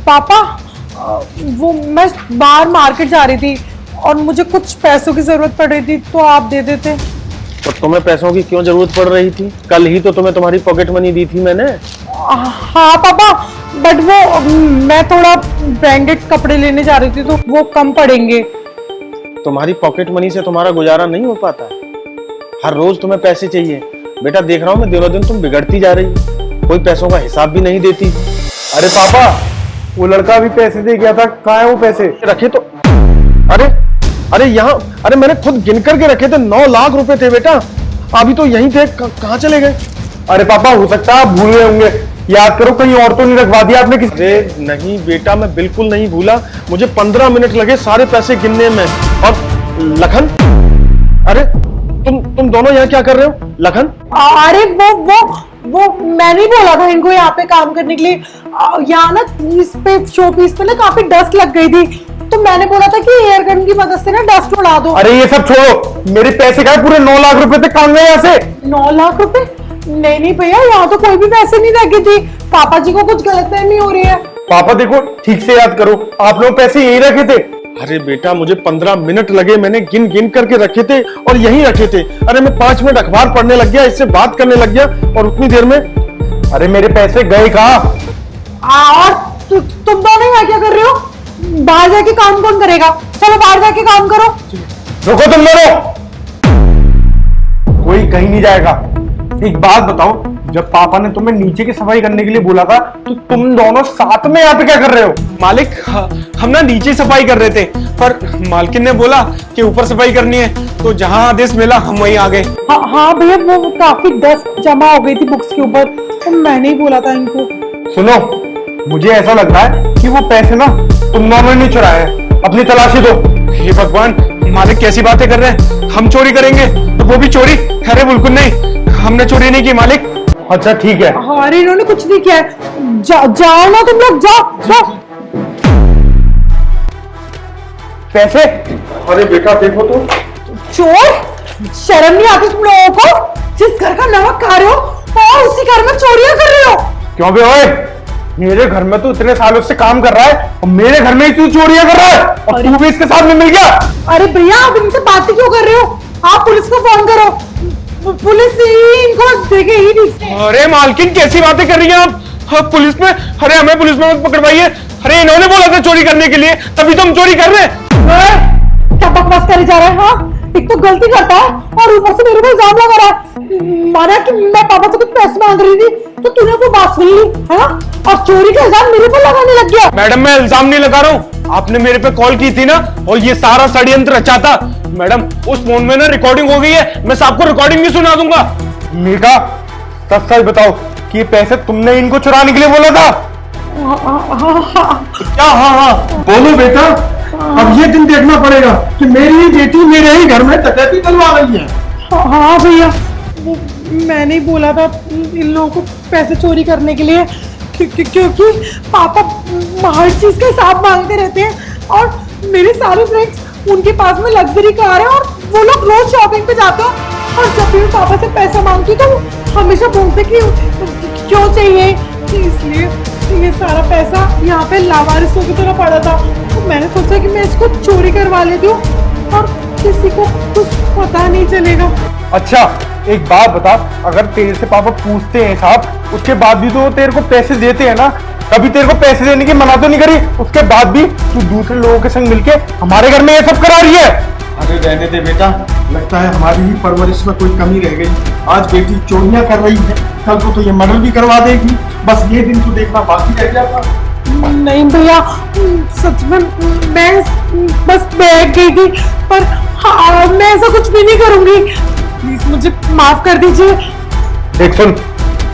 पापा, वो मैं बाहर मार्केट जा रही थी और मुझे कुछ पैसों की जरूरत पड़ रही थी, तो आप दे देते। तो तुम्हें पैसों की क्यों जरूरत पड़ रही थी? कल ही तो तुम्हें तुम्हारी पॉकेट मनी दी थी मैंने। हाँ पापा, बट वो मैं थोड़ा ब्रांडेड कपड़े लेने जा रही थी तो वो कम पड़ेंगे। तुम्हारी पॉकेट मनी से तुम्हारा गुजारा नहीं हो पाता है। हर रोज तुम्हें पैसे चाहिए। बेटा देख रहा हूँ मैं, दिनों दिन तुम बिगड़ती जा रही हो, कोई पैसों का हिसाब भी नहीं देती। अरे पापा, वो लड़का भी पैसे दे गया था, कहाँ है वो पैसे? रखे तो अरे यहाँ, अरे मैंने खुद गिन करके रखे थे, 9 लाख रुपए थे बेटा। अभी तो यहीं थे, कहाँ चले गए? अरे पापा, हो सकता है आप भूल गए होंगे, याद करो कहीं और तो नहीं रखवा दिया आपने किसी? अरे नहीं बेटा, मैं बिल्कुल नहीं भूला। मुझे 15 मिनट लगे सारे पैसे गिनने में। और लखन, अरे तुम दोनों यहाँ क्या कर रहे हो? लखन, अरे वो मैंने ही बोला था इनको यहाँ पे काम करने के लिए। यहाँ ना शो पीस पे ना काफी डस्ट लग गई थी, तो मैंने बोला था कि एयर गन की मदद से ना डस्ट उड़ा दो। अरे ये सब छोड़ो, मेरे पैसे का पूरे 9 लाख रुपए तक काम गए यहाँ से। 9 लाख रुपए? नहीं भैया, यहाँ तो कोई भी पैसे नहीं लगे थे। पापा जी को कुछ गलतफहमी हो रही है। पापा देखो, ठीक से याद करो, आप लोग पैसे यही रखे थे। अरे बेटा मुझे 15 मिनट लगे, मैंने गिन करके रखे थे और यहीं रखे थे। अरे मैं 5 मिनट अखबार पढ़ने लग गया, इससे बात करने लग गया और उतनी देर में। अरे मेरे पैसे गए कहाँ? और तुम दोनों यहाँ क्या कर रहे हो? बाहर जाके काम कौन करेगा? चलो बाहर जाके काम करो। रुको तुम दोनों, कोई कहीं नहीं जाएगा। एक बात बताओ, जब पापा ने तुम्हें नीचे की सफाई करने के लिए बोला था, तो तुम दोनों साथ में यहाँ पे क्या कर रहे हो? मालिक, हम ना नीचे सफाई कर रहे थे, पर मालकिन ने बोला कि ऊपर सफाई करनी है, तो जहाँ आदेश मिला हम वहीं आ गए। हाँ भैया, वो काफी डस्ट जमा हो गई थी बुक्स के ऊपर, तो मैंने ही बोला था इनको। सुनो, मुझे ऐसा लग रहा है कि वो पैसे ना तुम दोनों ने चुराए हैं। अपनी तलाशी दो। हे भगवान, मालिक कैसी बातें कर रहे हैं? हम चोरी करेंगे तो वो भी चोरी? अरे बिल्कुल नहीं, हमने चोरी नहीं की मालिक। अच्छा ठीक है। अरे इन्होंने कुछ नहीं किया है। जाओ ना तुम लोग, जाओ। पैसे? अरे बेटा देखो तो। चोर, शर्म नहीं आती तुम लोगों को? जिस घर का नमक खा रहे हो और उसी घर में चोरियां कर रहे हो। क्यों बे ओए, मेरे घर में तो इतने सालों से काम कर रहा है और मेरे घर में ही तू चोरियां कर रहा है, और तू भी इसके साथ में मिल गया। अरे भैया, आप इनसे बातें क्यों कर रहे हो? आप पुलिस को फोन करो, पुलिस ही इनको देखेगी नहीं। अरे मालकिन कैसी बातें कर रही हैं आप? पुलिस में? अरे हमें पुलिस में मत पकड़वाइए। अरे इन्होंने बोला था चोरी करने के लिए, तभी तो हम चोरी कर रहे हैं। क्या बकवास करे जा रहा है? हाँ, एक तो गलती करता है और ऊपर से मेरे को इल्जाम लगा रहा है। माना कि मैं पापा से कुछ पैसे मांग रही थी, तो तूने वो बात सुन ली है ना, और चोरी का इल्जाम मेरे पर लगाने लग गया। मैडम, मैं इल्जाम नहीं लगा रहा हूँ, आपने मेरे पे कॉल की थी ना, और ये सारा षड्यंत्र रचा था। मैडम, उस फोन में ना रिकॉर्डिंग हो गई है, मैं सबको रिकॉर्डिंग भी सुना दूंगा। मीका, सच बताओ कि ये पैसे तुमने इनको चुराने के लिए बोला था? क्या? हाँ बोलो बेटा। अब ये दिन देखना पड़ेगा कि मेरी ही बेटी मेरे ही घर में डकैती करवा रही है। हाँ भैया, वो मैंने ही बोला था इन लोगों को पैसे चोरी करने के लिए, क्योंकि पापा हर चीज का हिसाब मांगते रहते हैं और मेरे सारे फ्रेंड्स उनके पास में लग्जरी कार है और वो लोग रोज शॉपिंग पे जाते हैं, और जब भी मैं पापा से पैसा मांगती तो हमेशा बोलते कि क्यों चाहिए, इसलिए ये सारा पैसा यहाँ पे लावारिसों की तरह पड़ा था। तो मैंने सोचा कि मैं इसको चोरी करवा लेती हूँ और किसी को कुछ पता नहीं चलेगा। अच्छा एक बात बता, अगर तेरे से पापा पूछते हैं साहब, उसके बाद भी तो तेरे को पैसे देते हैं ना? कभी तेरे को पैसे देने की मना तो नहीं करी? उसके बाद भी तू दूसरे लोगों के संग मिलके हमारे घर में ये सब करा रही है। अरे रहने दे बेटा, लगता है हमारी ही परवरिश में कोई कमी रह गई। आज बेटी चोरियां कर रही है, कल को तो ये मर्डर भी करवा देगी। बस ये दिन तो देखना बाकी रह गया था। नहीं भैया, सच में मैं बस बैठ गई थी, पर हाँ, मैं ऐसा कुछ भी नहीं करूंगी। प्लीज मुझे माफ कर दीजिए। देख सुन,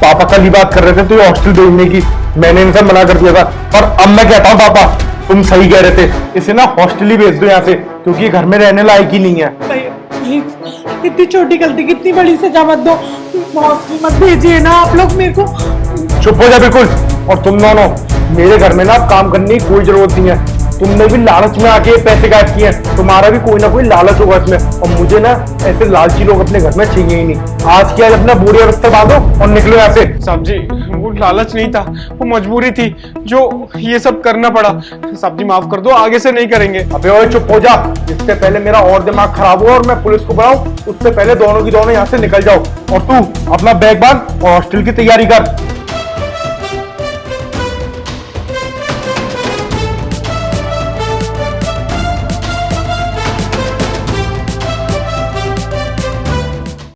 पापा कल ही बात कर रहे थे तुझे हॉस्टल भेजने की, मैंने इनसे मना कर दिया था, और अब मैं कहता हूँ पापा तुम सही कह रहे थे, इसे ना हॉस्टल ही भेज दो यहाँ से, क्योंकि घर में रहने लायक ही नहीं है। प्लीज, इतनी छोटी गलती की इतनी बड़ी सजा मत दो, मत भेजिए ना आप लोग मेरे को। चुप हो जा बिल्कुल। और तुम दोनों, मेरे घर में ना काम करने की कोई जरूरत नहीं है। तुमने भी लालच में आके पैसे गायब किए हैं, तुम्हारा भी कोई ना कोई लालच होगा इसमें, और मुझे ना ऐसे लालची लोग अपने घर में चाहिए ही नहीं। आज की आज अपना बुरी अवस्था बांधो और निकलो यहाँ से। साहब जी, वो लालच नहीं था, वो मजबूरी थी जो ये सब करना पड़ा। साहब जी माफ कर दो, आगे से नहीं करेंगे। अबे ओए चुप हो जा, इससे पहले मेरा और दिमाग खराब हो और मैं पुलिस को बुलाऊं, उससे पहले दोनों की दोनों यहाँ से निकल जाओ। और तू अपना बैग बांध और हॉस्टल की तैयारी कर।